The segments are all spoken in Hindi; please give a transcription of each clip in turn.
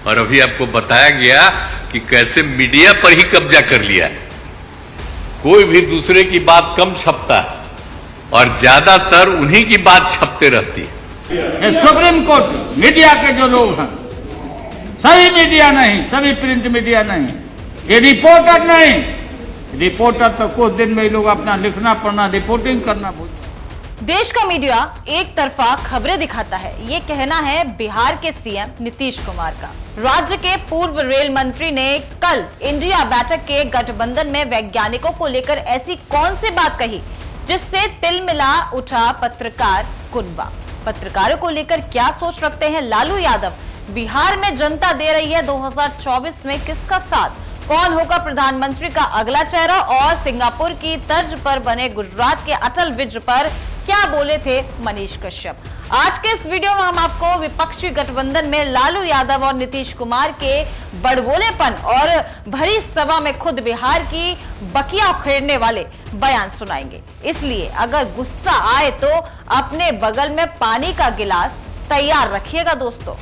और अभी आपको बताया गया कि कैसे मीडिया पर ही कब्जा कर लिया है। कोई भी दूसरे की बात कम छपता है और ज्यादातर उन्हीं की बात छपते रहती है। सुप्रीम कोर्ट मीडिया के जो लोग हैं, सभी मीडिया नहीं, सभी प्रिंट मीडिया नहीं, ये रिपोर्टर नहीं, रिपोर्टर तो कुछ दिन में लोग अपना लिखना पढ़ना रिपोर्टिंग करना भूल। देश का मीडिया एक तरफा खबरें दिखाता है, ये कहना है बिहार के सीएम नीतीश कुमार का। राज्य के पूर्व रेल मंत्री ने कल इंडिया बैठक के गठबंधन में वैज्ञानिकों को लेकर ऐसी कौन सी बात कही जिससे तिलमिला उठा पत्रकार कुनबा। पत्रकारों को लेकर क्या सोच रखते हैं लालू यादव? बिहार में जनता दे रही है 2024 में किसका साथ? कौन होगा प्रधानमंत्री का अगला चेहरा? और सिंगापुर की तर्ज पर बने गुजरात के अटल ब्रिज पर क्या बोले थे मनीष कश्यप? आज के इस वीडियो में हम आपको विपक्षी गठबंधन में लालू यादव और नीतीश कुमार के बड़बोलेपन और भरी सभा में खुद बिहार की बकिया उखेड़ने वाले बयान सुनाएंगे। इसलिए अगर गुस्सा आए तो अपने बगल में पानी का गिलास तैयार रखिएगा। दोस्तों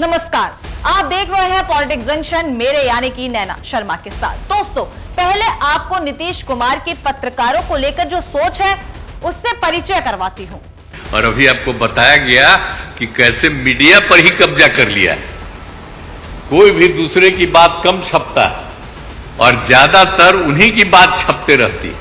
नमस्कार, आप देख रहे हैं पॉलिटिक्स जंक्शन, मेरे यानी कि नैना शर्मा के साथ। दोस्तों पहले आपको नीतीश कुमार की पत्रकारों को लेकर जो सोच है उससे परिचय करवाती हूं। और अभी आपको बताया गया कि कैसे मीडिया पर ही कब्जा कर लिया है। कोई भी दूसरे की बात कम छपता है और ज्यादातर उन्हीं की बात छपते रहती है।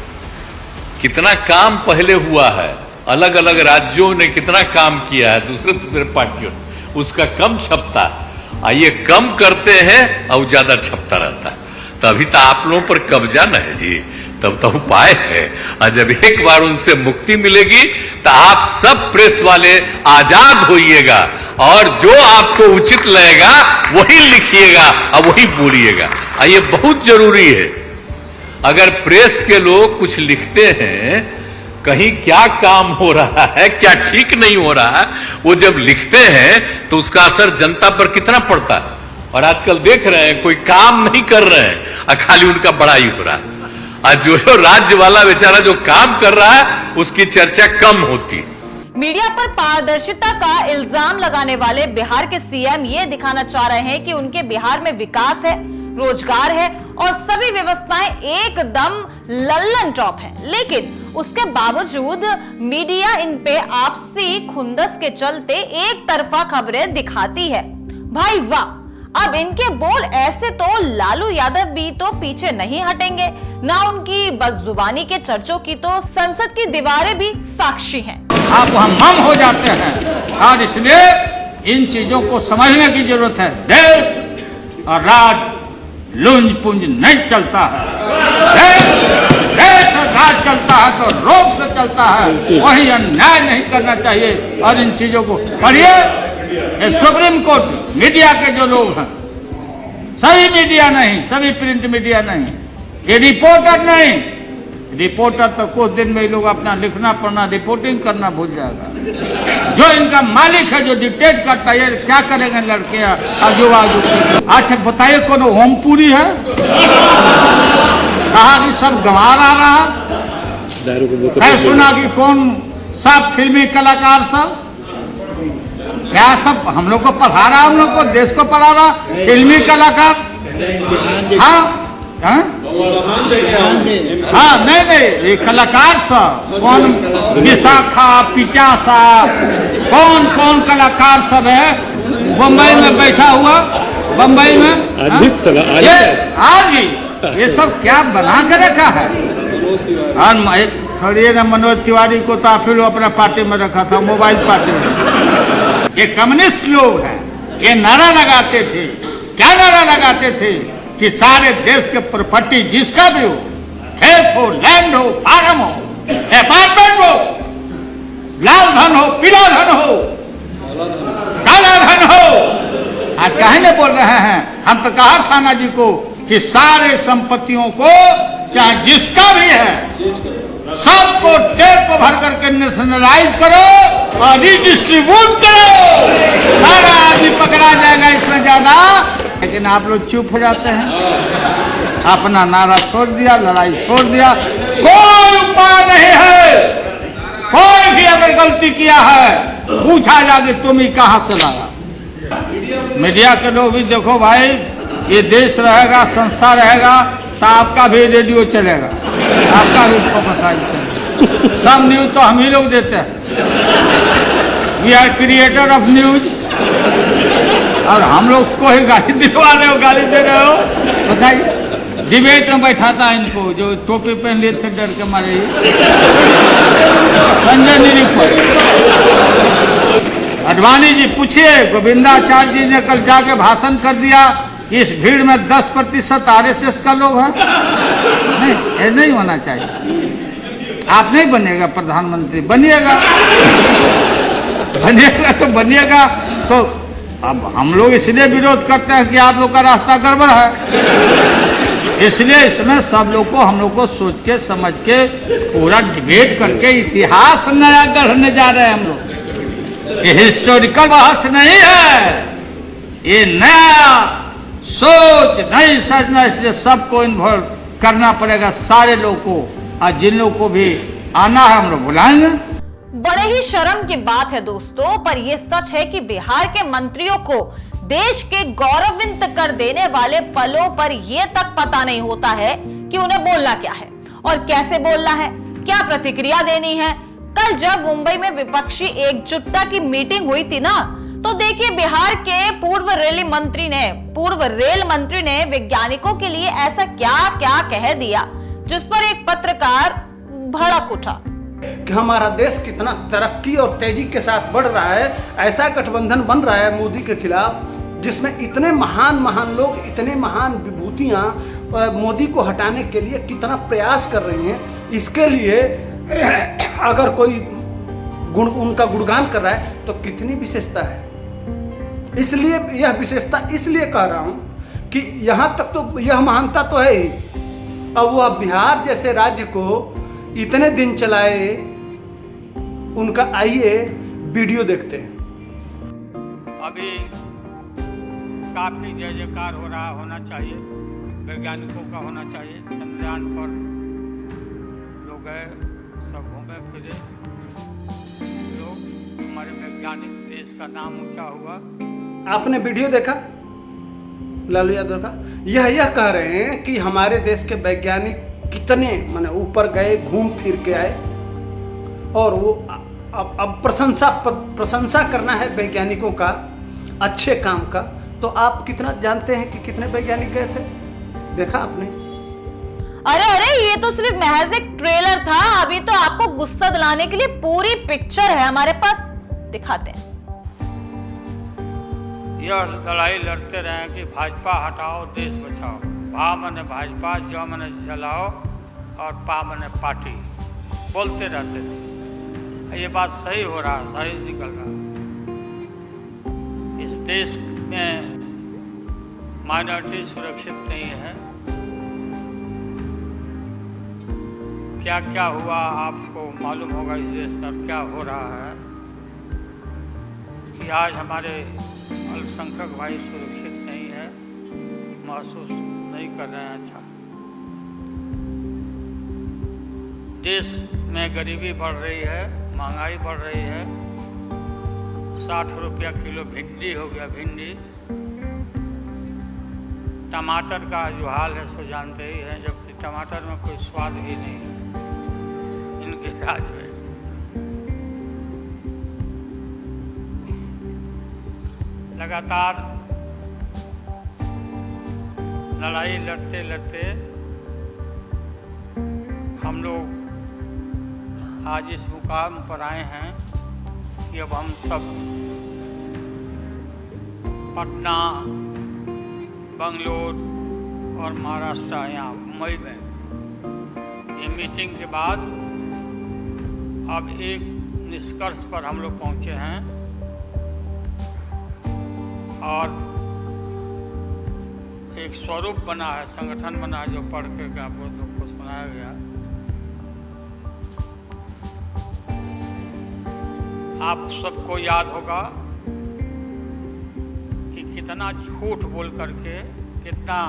कितना काम पहले हुआ है, अलग अलग राज्यों ने कितना काम किया है, दूसरे पार्टियों ने, उसका कम छपता है। ये कम करते हैं और ज्यादा छपता रहता है। तभी तो आप लोगों पर कब्जा न है जी, तब तो उपाय है। और जब एक बार उनसे मुक्ति मिलेगी तो आप सब प्रेस वाले आजाद होइएगा और जो आपको उचित लगेगा वही लिखिएगा और वही बोलिएगा। ये बहुत जरूरी है। अगर प्रेस के लोग कुछ लिखते हैं, कहीं क्या काम हो रहा है, क्या ठीक नहीं हो रहा है, वो जब लिखते हैं तो उसका असर जनता पर कितना पड़ता है। और आजकल देख रहे हैं कोई काम नहीं कर रहे हैं और खाली उनका बड़ाई हो रहा है। और जो राज्य वाला बेचारा जो काम कर रहा है उसकी चर्चा कम होती है। मीडिया पर पारदर्शिता का इल्जाम लगाने वाले बिहार के सीएम ये दिखाना चाह रहे हैं कि उनके बिहार में विकास है, रोजगार है और सभी व्यवस्थाएं एकदम लल्लन टॉप है। लेकिन उसके बावजूद मीडिया इन पे आपसी खुंदस के चलते एक तरफा खबरें दिखाती है। भाई वाह, अब इनके बोल ऐसे तो लालू यादव भी तो पीछे नहीं हटेंगे। ना उनकी बदजुबानी के चर्चों की तो संसद की दीवारें भी साक्षी हैं। आप हम हो जाते हैं और इसलिए इन चीजों को समझने की जरूरत है। देश और राज लुंज पुंज नहीं चलता है। देश और राज चलता है तो रोग से चलता है, वही अन्याय नहीं करना चाहिए। और इन चीजों को पढ़िए। सुप्रीम कोर्ट मीडिया के जो लोग हैं, सभी मीडिया नहीं, सभी प्रिंट मीडिया नहीं, ये रिपोर्टर नहीं, रिपोर्टर तो कुछ दिन में लोग अपना लिखना पढ़ना रिपोर्टिंग करना भूल जाएगा। जो इनका मालिक है, जो डिक्टेट करता है, क्या करेंगे लड़के आजू बाजू। अच्छा बताइए, कौन ओमपुरी है? कहा कि सब गंवार आ रहा है। सुना कि कौन सब फिल्मी कलाकार सब क्या सब हम लोग को पढ़ा रहा, हम लोग को देश को पढ़ा रहा, फिल्मी कलाकार। हाँ हाँ, नहीं ये कलाकार सब कौन, विशाखा, पिचासा, कौन कौन कलाकार सब है बम्बई में बैठा हुआ, बम्बई में ये सब क्या बना के रखा है। और छोड़िए ना, मनोज तिवारी को तो आप लोग अपना पार्टी में रखा था, मोबाइल पार्टी में। ये कम्युनिस्ट लोग हैं, ये नारा लगाते थे। क्या नारा लगाते थे कि सारे देश के प्रॉपर्टी जिसका भी हो, खेत हो, लैंड हो, फार्म हो, अपार्टमेंट हो, लाल धन हो, पीला धन हो, काला धन हो। आज काहे नहीं बोल रहे हैं? हम तो कहा थाना जी को कि सारे संपत्तियों को चाहे जिसका भी है सबको टेप को भर करके नेशनलाइज करो और रिडिस्ट्रीब्यूट करो। सारा आदमी पकड़ा जाएगा इसमें ज्यादा। लेकिन आप लोग चुप हो जाते हैं, अपना नारा छोड़ दिया, लड़ाई छोड़ दिया। कोई उपाय नहीं है। कोई भी अगर गलती किया है पूछा जाए तुम ही कहां से लाया। मीडिया के लोग भी देखो भाई, ये देश रहेगा, संस्था रहेगा तो आपका भी रेडियो चलेगा, आपका भी पताई चलेगा। सब न्यूज तो हम ही लोग देते हैं। We are creator of news. और हम लोग को ही गाली दिलवा रहे हो, गाली दे रहे हो, बताइए। डिबेट में बैठाता है इनको, जो टोपी पहन लिए थे डर के मारे ही। संजय निरीक्षक अडवाणी जी पूछिए, गोविंदाचार्य जी ने कल जाके भाषण कर दिया कि इस भीड़ में 10% आरएसएस का लोग है। नहीं, ये नहीं होना चाहिए। आप नहीं बनेगा प्रधानमंत्री, बनिएगा, बनिएगा तो बनिएगा। तो अब हम लोग इसलिए विरोध करते हैं कि आप लोग का रास्ता गड़बड़ है। इसलिए इसमें सब लोग को, हम लोग को सोच के समझ के पूरा डिबेट करके इतिहास नया गढ़ने जा रहे हैं हम लोग। ये हिस्टोरिकल बहस नहीं है, ये नया सोच, नई सजना। इसलिए सबको इन्वॉल्व करना पड़ेगा, सारे लोगों को। और जिन लोगों को भी आना है हम लोग बुलाएंगे। बड़े ही शर्म की बात है दोस्तों, पर यह सच है कि बिहार के मंत्रियों को देश के गौरवान्वित कर देने वाले पलों पर यह तक पता नहीं होता है कि उन्हें बोलना क्या है और कैसे बोलना है, क्या प्रतिक्रिया देनी है। कल जब मुंबई में विपक्षी एकजुटता की मीटिंग हुई थी ना, तो देखिए बिहार के पूर्व रेल मंत्री ने वैज्ञानिकों के लिए ऐसा क्या क्या कह दिया, जिस पर एक पत्रकार भड़क उठा कि हमारा देश कितना तरक्की और तेजी के साथ बढ़ रहा है। ऐसा गठबंधन बन रहा है मोदी के खिलाफ, जिसमें इतने महान लोग, इतने महान विभूतियां मोदी को हटाने के लिए कितना प्रयास कर रही हैं। इसके लिए अगर कोई उनका गुणगान कर रहा है तो कितनी विशेषता है। इसलिए यह विशेषता इसलिए कह रहा हूं कि यहां तक तो यह महानता तो है ही। अब वह बिहार जैसे राज्य को इतने दिन चलाए, उनका आइए वीडियो देखते हैं। अभी काफी जय जयकार हो रहा होना चाहिए, वैज्ञानिकों का होना चाहिए। चंद्रयान पर लोग गए, सब घूमे फिरे लोग, हमारे वैज्ञानिक, देश का नाम ऊंचा हुआ। आपने वीडियो देखा लालू यादव का? यह कह रहे हैं कि हमारे देश के वैज्ञानिक कितने माने ऊपर गए, घूम फिर के आए। और वो अब प्रशंसा करना है वैज्ञानिकों का, अच्छे काम का। तो आप कितना जानते हैं कि कितने वैज्ञानिक गए थे? देखा आपने? अरे ये तो सिर्फ महज एक ट्रेलर था। अभी तो आपको गुस्सा दिलाने के लिए पूरी पिक्चर है हमारे पास, दिखाते हैं। यह लड़ाई लड़ते रहे कि भाजपा हटाओ, देश बचाओ। भा मने भाजपा, ज मने जलाओ और पा मने पार्टी, बोलते रहते थे। ये बात सही हो रहा, सही निकल रहा। इस देश में माइनॉरिटी सुरक्षित नहीं है। क्या क्या हुआ आपको मालूम होगा इस देश में क्या हो रहा है कि आज हमारे अल्पसंख्यक भाई सुरक्षित नहीं है, महसूस नहीं कर रहे हैं। अच्छा, देश में गरीबी बढ़ रही है, महंगाई बढ़ रही है। 60 रुपया किलो भिंडी हो गया, भिंडी। टमाटर का जो हाल है सो जानते ही हैं, जबकि टमाटर में कोई स्वाद भी नहीं है इनके राज में। लगातार लड़ाई लड़ते लड़ते हम लोग आज इस मुकाम पर आए हैं कि अब हम सब पटना, बंगलोर और महाराष्ट्र, यहाँ मुंबई में ये मीटिंग के बाद अब एक निष्कर्ष पर हम लोग पहुँचे हैं और एक स्वरूप बना है, संगठन बना है, जो पढ़ करके आप लोग को सुनाया गया। आप सबको याद होगा कि कितना झूठ बोल करके, कितना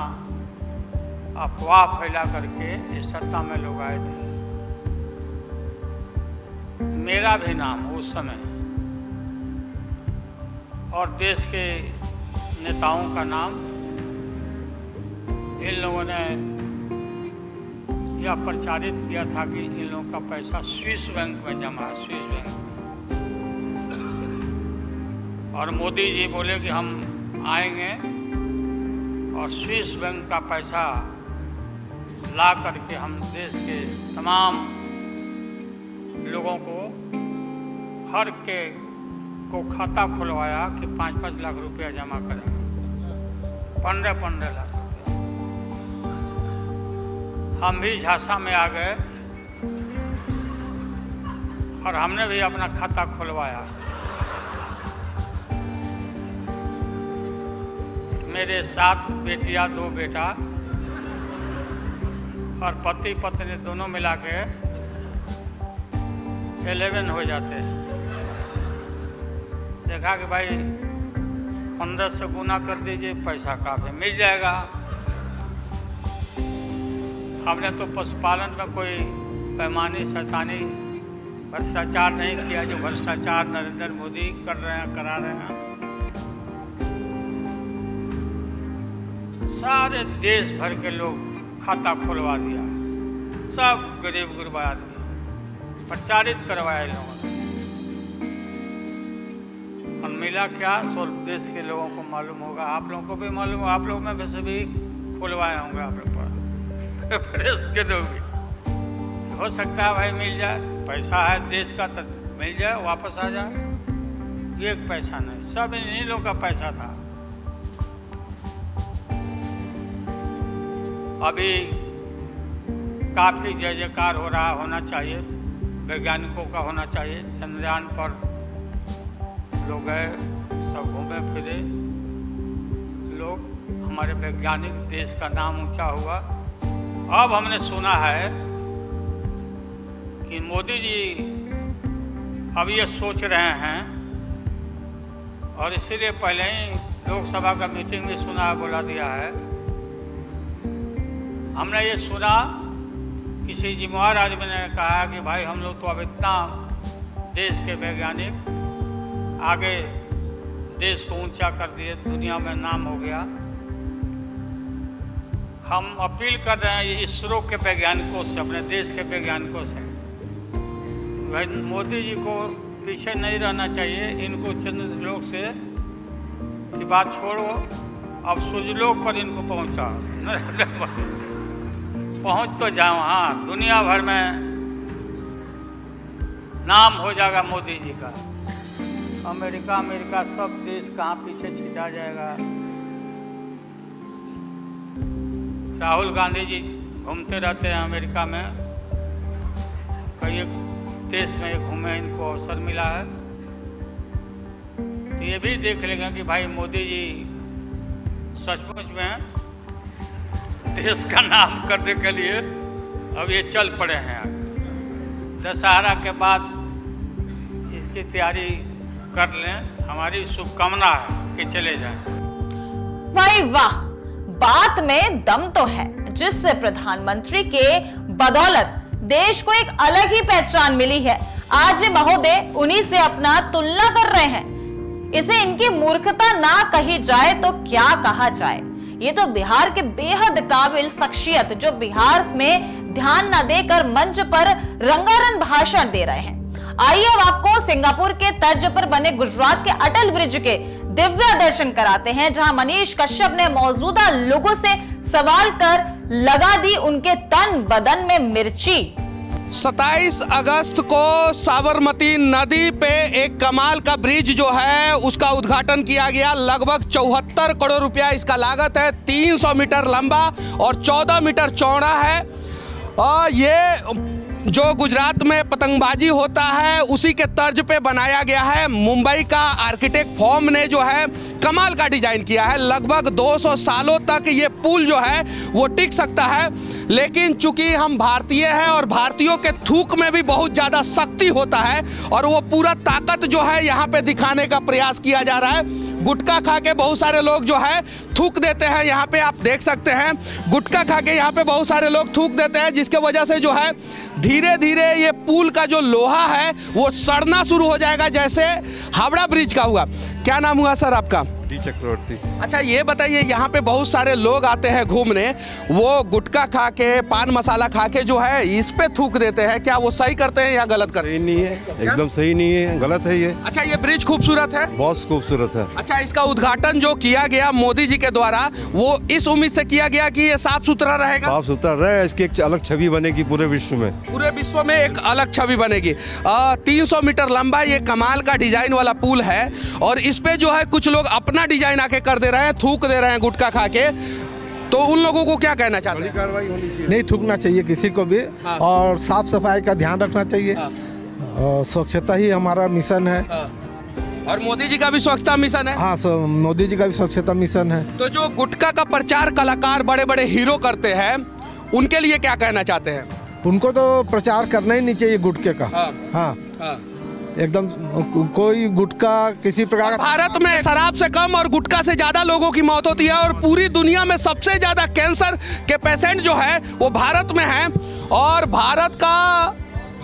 अफवाह फैला करके इस सत्ता में लोग आए थे। मेरा भी नाम उस समय और देश के नेताओं का नाम इन लोगों ने यह प्रचारित किया था कि इन लोगों का पैसा स्विस बैंक में जमा है, स्विस बैंक में। और मोदी जी बोले कि हम आएंगे और स्विस बैंक का पैसा ला करके हम देश के तमाम लोगों को हर के को खाता खुलवाया कि 5-5 लाख रुपया जमा करेंगे, 15-15 लाख रुपया। हम भी झांसा में आ गए और हमने भी अपना खाता खुलवाया। मेरे 7 बेटियां 2 बेटा और पति पत्नी दोनों मिला के 11 हो जाते हैं। देखा कि भाई 15 से गुना कर दीजिए, पैसा काफी मिल जाएगा। हमने तो पशुपालन में कोई पैमानी शैतानी भ्रष्टाचार नहीं किया जो भ्रष्टाचार नरेंद्र मोदी कर रहे हैं, करा रहे हैं। सारे देश भर के लोग खाता खुलवा दिया, सब गरीब गुरबा आदमी प्रचारित करवाया इन लोगों ने। और मिला क्या, सब देश के लोगों को मालूम होगा, आप लोगों को भी मालूम होगा, आप लोग में वैसे भी खुलवाए होंगे आप लोग पर प्रेस के लोग भी। हो सकता है भाई मिल जाए, पैसा है देश का तो मिल जाए, वापस आ जाए। एक पैसा नहीं, सब इन्हीं लोगों का पैसा था। अभी काफ़ी जय जयकार हो रहा, होना चाहिए, वैज्ञानिकों का होना चाहिए। चंद्रयान पर लोग गए, सब घूमे फिरे लोग, हमारे वैज्ञानिक, देश का नाम ऊंचा हुआ। अब हमने सुना है कि मोदी जी अब ये सोच रहे हैं, और इसीलिए पहले ही लोकसभा का मीटिंग में सुना है, बोला दिया है। हमने ये सुना, किसी जिम्मेवार आदमी ने कहा कि भाई हम लोग तो अब इतना देश के वैज्ञानिक आगे देश को ऊंचा कर दिए, दुनिया में नाम हो गया। हम अपील कर रहे हैं इसरो के वैज्ञानिकों से, अपने देश के वैज्ञानिकों से, भाई मोदी जी को पीछे नहीं रहना चाहिए। इनको चंद्रलोक से की बात छोड़ो, अब सूर्यलोक पर इनको पहुंचाओ, पहुंच तो जाओ। हाँ, दुनिया भर में नाम हो जाएगा मोदी जी का। अमेरिका सब देश कहाँ पीछे छिटा जाएगा। राहुल गांधी जी घूमते रहते हैं अमेरिका में, कई देश में घूमे, इनको अवसर मिला है। तो ये भी देख लेंगे कि भाई मोदी जी सचमुच में देश का नाम करने के लिए अब ये चल पड़े हैं। दशहरा के बाद इसकी तैयारी कर लें, हमारी शुभकामना है कि चले जाएं। भाई वाह, बात में दम तो है, जिससे प्रधानमंत्री के बदौलत देश को एक अलग ही पहचान मिली है। आज महोदय उन्हीं से अपना तुलना कर रहे हैं। इसे इनकी मूर्खता ना कही जाए तो क्या कहा जाए। ये तो बिहार के बेहद काबिल शख्सियत, जो बिहार में ध्यान न देकर मंच पर रंगारंग भाषण दे रहे हैं। आइए अब आपको सिंगापुर के तर्ज पर बने गुजरात के अटल ब्रिज के दिव्य दर्शन कराते हैं, जहां मनीष कश्यप ने मौजूदा लोगों से सवाल कर लगा दी उनके तन बदन में मिर्ची। 27 अगस्त को साबरमती नदी पे एक कमाल का ब्रिज जो है उसका उद्घाटन किया गया। लगभग 74 करोड़ रुपया इसका लागत है। 300 मीटर लंबा और 14 मीटर चौड़ा है। और ये जो गुजरात में पतंगबाजी होता है उसी के तर्ज पे बनाया गया है। मुंबई का आर्किटेक्ट फॉर्म ने जो है कमाल का डिजाइन किया है। लगभग 200 सालों तक ये पुल जो है वो टिक सकता है। लेकिन चूंकि हम भारतीय हैं और भारतीयों के थूक में भी बहुत ज़्यादा शक्ति होता है और वो पूरा ताकत जो है यहाँ पे दिखाने का प्रयास किया जा रहा है। गुटखा खा के बहुत सारे लोग जो है थूक देते हैं। यहाँ पे आप देख सकते हैं गुटखा खा के यहाँ पे बहुत सारे लोग थूक देते हैं, जिसके वजह से जो है धीरे धीरे ये पुल का जो लोहा है वो सड़ना शुरू हो जाएगा, जैसे हावड़ा ब्रिज का हुआ। क्या नाम हुआ सर आपका? डी चक्रवर्ती। अच्छा ये बताइए, यहाँ पे बहुत सारे लोग आते हैं घूमने, वो गुटखा खा के पान मसाला खा के जो है इस पे थूक देते हैं, क्या वो सही करते हैं या गलत करते हैं? सही नहीं है, एकदम सही नहीं है, गलत है ये। अच्छा ये ब्रिज खूबसूरत है, बहुत खूबसूरत है। अच्छा इसका उद्घाटन जो किया गया मोदी जी के द्वारा, वो इस उम्मीद से किया गया कि ये साफ सुथरा रहेगा, साफ सुथरा रहे, इसकी एक अलग छवि बनेगी पूरे विश्व में। पूरे विश्व में एक अलग छवि बनेगी। 300 मीटर लंबा ये कमाल का डिजाइन वाला पुल है, और इस पे जो है कुछ लोग अपना डिजाइन आके कर दे रहे हैं, थूक दे रहे हैं गुटखा खा के, तो उन लोगों को क्या कहना चाहते हैं? कार्रवाई होनी चाहिए। नहीं थूकना चाहिए किसी को भी, हाँ। और साफ सफाई का ध्यान रखना चाहिए। हाँ। और स्वच्छता ही हमारा मिशन है। और मोदी जी का भी स्वच्छता मिशन है। हाँ, मोदी जी का भी स्वच्छता मिशन है। तो जो गुटखा का प्रचार कलाकार बड़े बड़े हीरो करते हैं, उनके लिए क्या कहना चाहते हैं? उनको तो प्रचार करना ही नहीं चाहिए गुटखे का। हाँ। हाँ, हाँ। एकदम कोई गुटखा किसी प्रकार का। भारत में शराब से कम और गुटखा से ज्यादा लोगों की मौत होती है, और पूरी दुनिया में सबसे ज्यादा कैंसर के पेशेंट जो है वो भारत में हैं। और भारत का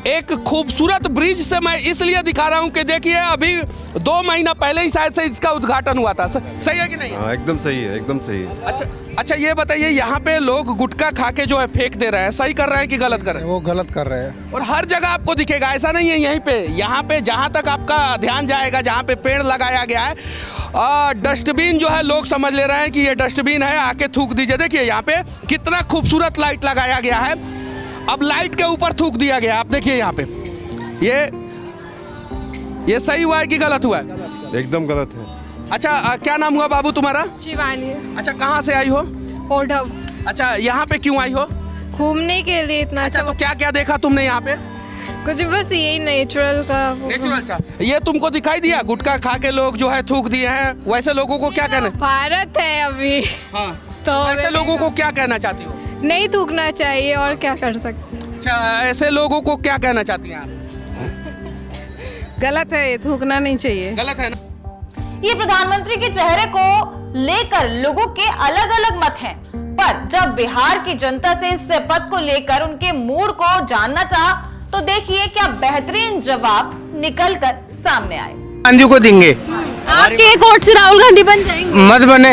एक खूबसूरत ब्रिज से मैं इसलिए दिखा रहा हूं कि देखिए अभी 2 महीना पहले ही शायद से इसका उद्घाटन हुआ था। सही है कि नहीं? हाँ एकदम सही है, एकदम सही है। अच्छा ये बताइए, यहाँ पे लोग गुटखा खा के जो है फेंक दे रहे हैं, सही कर रहे हैं कि गलत कर रहे हैं? वो गलत कर रहे हैं। और हर जगह आपको दिखेगा, ऐसा नहीं है यहीं पे, यहाँ पे जहाँ तक आपका ध्यान जाएगा, जहाँ पे पेड़ लगाया गया है, डस्टबिन जो है लोग समझ ले रहे हैं कि ये डस्टबिन है, आके थूक दीजिए। देखिए यहाँ पे कितना खूबसूरत लाइट लगाया गया है, अब लाइट के ऊपर थूक दिया गया। आप देखिए यहाँ पे ये सही हुआ है कि गलत हुआ है? एकदम गलत है। अच्छा क्या नाम हुआ बाबू तुम्हारा? शिवानी। अच्छा कहाँ से आई हो? ओढ़व। अच्छा यहाँ पे क्यों आई हो? घूमने के लिए इतना अच्छा तो क्या क्या देखा तुमने यहाँ पे? कुछ बस यही नेचुरल का नेचुरल। अच्छा ये तुमको दिखाई दिया गुटखा खा के लोग जो है थूक दिए हैं, वैसे लोगों को क्या कहना? भारत है अभी। हाँ तो ऐसे लोगों को क्या कहना चाहती हो? नहीं थूकना चाहिए, और क्या कर सकते। अच्छा ऐसे लोगों को क्या कहना चाहती हैं आप? गलत है, ये थूकना नहीं चाहिए। गलत है ना? ये प्रधानमंत्री के चेहरे को लेकर लोगों के अलग अलग मत हैं, पर जब बिहार की जनता से इस पद को लेकर उनके मूड को जानना चाहा, तो देखिए क्या बेहतरीन जवाब निकलकर सामने आए। गांधी को देंगे। आपके एक वोट से राहुल गांधी बन जाएंगे? मत बने।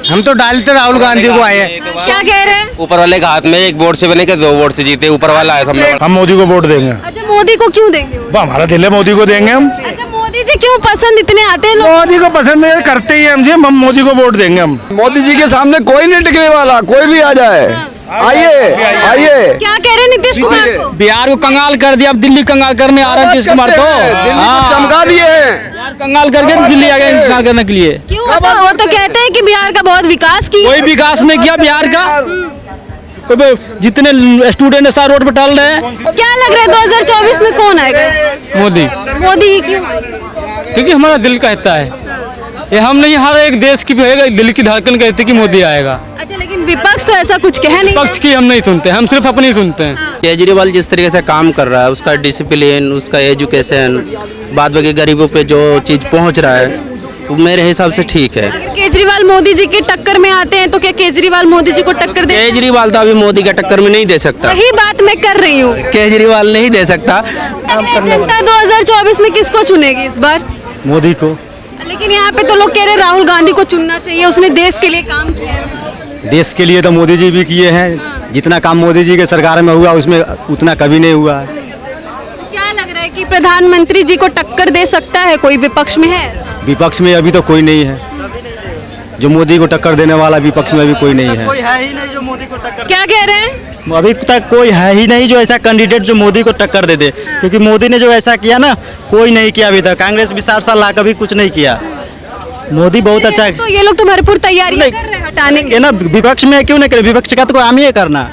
हम तो डालते राहुल गांधी को आए। क्या कह रहे हैं? ऊपर वाले के हाथ में, एक वोट से बने के 2 वोट से जीते, ऊपर वाला है सब। हम मोदी को वोट देंगे। अच्छा मोदी को क्यों देंगे? वो हमारा दिल है, मोदी को देंगे हम। अच्छा मोदी जी क्यों पसंद इतने आते हैं लोग? मोदी को पसंद है, करते ही हम जी, हम मोदी को वोट देंगे हम। मोदी जी के सामने कोई नहीं टिकने वाला, कोई भी आ जाए। आइए आइए। क्या कह रहे हैं नीतीश कुमार को? बिहार को कंगाल कर दिया, अब दिल्ली कंगाल करने आ रहा है नीतीश कुमार तो। दिल्ली को चमका दिए हैं, कंगाल करके दिल्ली आ गए इंतजार करने के लिए। क्यों? वो तो कहते हैं कि बिहार का बहुत विकास किया। कोई विकास नहीं किया बिहार का। जितने स्टूडेंट है सारे रोड पर टहल रहे हैं। क्या लग रहा है 2024 में कौन आएगा? मोदी। मोदी ही क्यों? क्योंकि हमारा दिल कहता है, ये हम नहीं, हर एक देश की दिल की धड़कन कहती है कि मोदी आएगा। अच्छा लेकिन विपक्ष तो ऐसा कुछ कह नहीं। पक्ष की हम नहीं सुनते, हम सिर्फ अपनी सुनते हैं। केजरीवाल जिस तरीके से काम कर रहा है, उसका डिसिप्लिन, उसका एजुकेशन, बाद बाकी गरीबों पे जो चीज़ पहुंच रहा है, वो मेरे हिसाब से ठीक है। अगर केजरीवाल मोदी जी की टक्कर में आते हैं तो क्या केजरीवाल मोदी जी को टक्कर दे? केजरीवाल तो अभी मोदी का टक्कर में नहीं दे सकता। वही बात मैं कर रही हूँ। केजरीवाल नहीं दे सकता। जनता 2024 में किसको चुनेगी इस बार? मोदी को। लेकिन यहाँ पे तो लोग कह रहे हैं राहुल गांधी को चुनना चाहिए, उसने देश के लिए काम किया है। देश के लिए तो मोदी जी भी किए हैं, जितना काम मोदी जी के सरकार में हुआ उसमें उतना कभी नहीं हुआ है। तो क्या लग रहा है कि प्रधानमंत्री जी को टक्कर दे सकता है कोई विपक्ष में है? विपक्ष में अभी तो कोई नहीं है जो मोदी को टक्कर देने वाला, विपक्ष में अभी कोई नहीं है। कोई है ही नहीं जो मोदी को टक्कर। क्या कह रहे हैं? अभी तक कोई है ही नहीं जो ऐसा कैंडिडेट जो मोदी को टक्कर दे दे, क्योंकि मोदी ने जो ऐसा किया ना, कोई नहीं किया अभी तक। कांग्रेस भी 60 साल ला कभी कुछ नहीं किया। मोदी बहुत अच्छा है। तो ये लोग तो भरपूर तैयारी कर रहे हैं हटाने की। ये ना विपक्ष में क्यों नहीं करे? विपक्ष का तो काम ही है करना,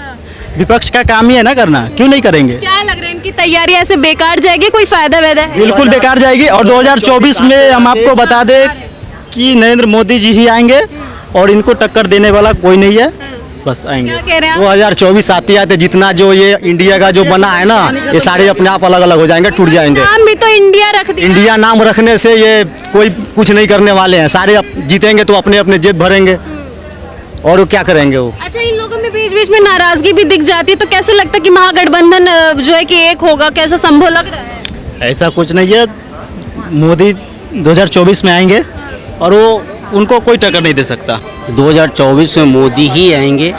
विपक्ष का काम ही है ना करना, क्यों नहीं करेंगे? क्या लग रहा है इनकी तैयारी ऐसे बेकार जाएगी, कोई फायदा वैदा है? बिल्कुल बेकार जाएगी। और 2024 में हम आपको बता दें कि नरेंद्र मोदी जी ही आएंगे, और इनको टक्कर देने वाला कोई नहीं है, बस आएंगे। क्या कह रहे हैं? 2024 आते आते जितना जो ये इंडिया का जो बना है ना, ये सारे अपने आप अलग अलग हो जाएंगे, टूट जाएंगे। नाम भी तो इंडिया रख दिया। इंडिया नाम रखने से ये कोई कुछ नहीं करने वाले हैं, सारे जीतेंगे तो अपने अपने जेब भरेंगे, और वो क्या करेंगे वो। अच्छा इन लोगों में बीच बीच में नाराजगी भी दिख जाती है, तो कैसे लगता है कि महागठबंधन जो है कि एक होगा? कैसा संभव लग रहा है? ऐसा कुछ नहीं है, मोदी 2024 में आएंगे और वो उनको कोई टक्कर नहीं दे सकता। 2024 में मोदी ही आएंगे।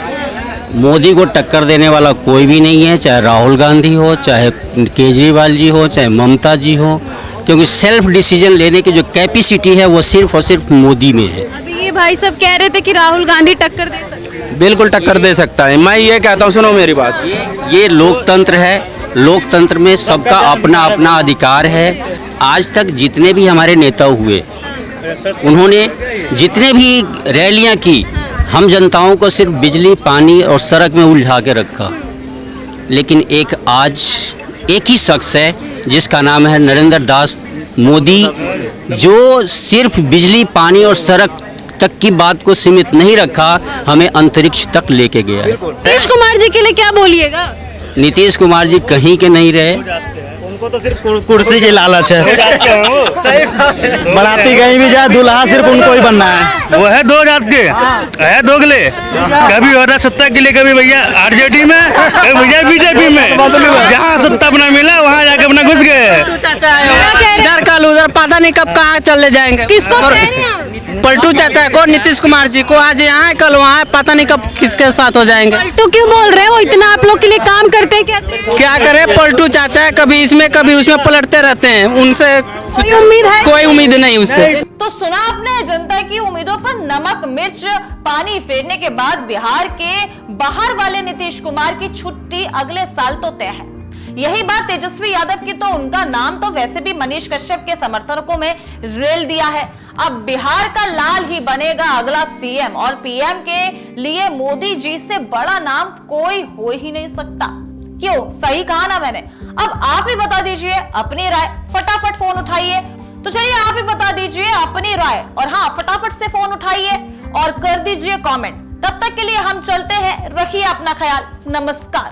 मोदी को टक्कर देने वाला कोई भी नहीं है, चाहे राहुल गांधी हो, चाहे केजरीवाल जी हो, चाहे ममता जी हो, क्योंकि सेल्फ डिसीजन लेने की जो कैपेसिटी है वो सिर्फ और सिर्फ मोदी में है। अभी ये भाई सब कह रहे थे कि राहुल गांधी टक्कर दे सकते हैं। बिल्कुल टक्कर दे सकता है। मैं ये कहता हूँ, सुनो मेरी बात, ये लोकतंत्र है। लोकतंत्र में सबका अपना अपना अधिकार है। आज तक जितने भी हमारे नेता हुए, उन्होंने जितने भी रैलियां की, हम जनताओं को सिर्फ बिजली, पानी और सड़क में उलझा के रखा। लेकिन आज एक ही शख्स है जिसका नाम है नरेंद्र दास मोदी, जो सिर्फ बिजली, पानी और सड़क तक की बात को सीमित नहीं रखा, हमें अंतरिक्ष तक लेके गया है। नीतीश कुमार जी के लिए क्या बोलिएगा? नीतीश कुमार जी कहीं के नहीं रहे। उनको तो सिर्फ कुर्सी की लालच है। बराती कहीं भी जाए, दूल्हा सिर्फ उनको ही बनना है। वो है दो जात के, है दोगले। कभी हो रहा सत्ता के लिए, कभी भैया आरजेडी में, कभी भैया बीजेपी में। जहाँ सत्ता अपना मिला वहाँ जाके अपना घुस गए। इधर कल उधर पता नहीं कब कहाँ चले जाएंगे। किसको? पलटू चाचा को, नीतीश कुमार जी को, आज यहाँ है कल वहाँ है, पता नहीं कब किसके साथ हो जाएंगे। पलटू क्यों बोल रहे हो? इतना आप लोग के लिए काम करते हैं, क्या करे? पलटू चाचा है, कभी इसमें कभी उसमें पलटते रहते हैं। उनसे कोई उम्मीद है? कोई उम्मीद नहीं उससे। तो सुना आपने जनता की उम्मीदों पर नमक मिर्च पानी फेरने के बाद बिहार के बाहर वाले नीतीश कुमार की छुट्टी अगले साल तो तय है। यही बात तेजस्वी यादव की, तो उनका नाम तो वैसे भी मनीष कश्यप के समर्थकों में रेल दिया है। अब बिहार का लाल ही बनेगा अगला सीएम, और पीएम के लिए मोदी जी से बड़ा नाम कोई हो ही नहीं सकता। क्यों? सही कहा ना मैंने? अब आप ही बता दीजिए अपनी राय, फटाफट फोन उठाइए। तो चलिए आप ही बता दीजिए अपनी राय, और हाँ, फटाफट से फोन उठाइए और कर दीजिए कमेंट। तब तक के लिए हम चलते हैं, रखिए अपना ख्याल, नमस्कार।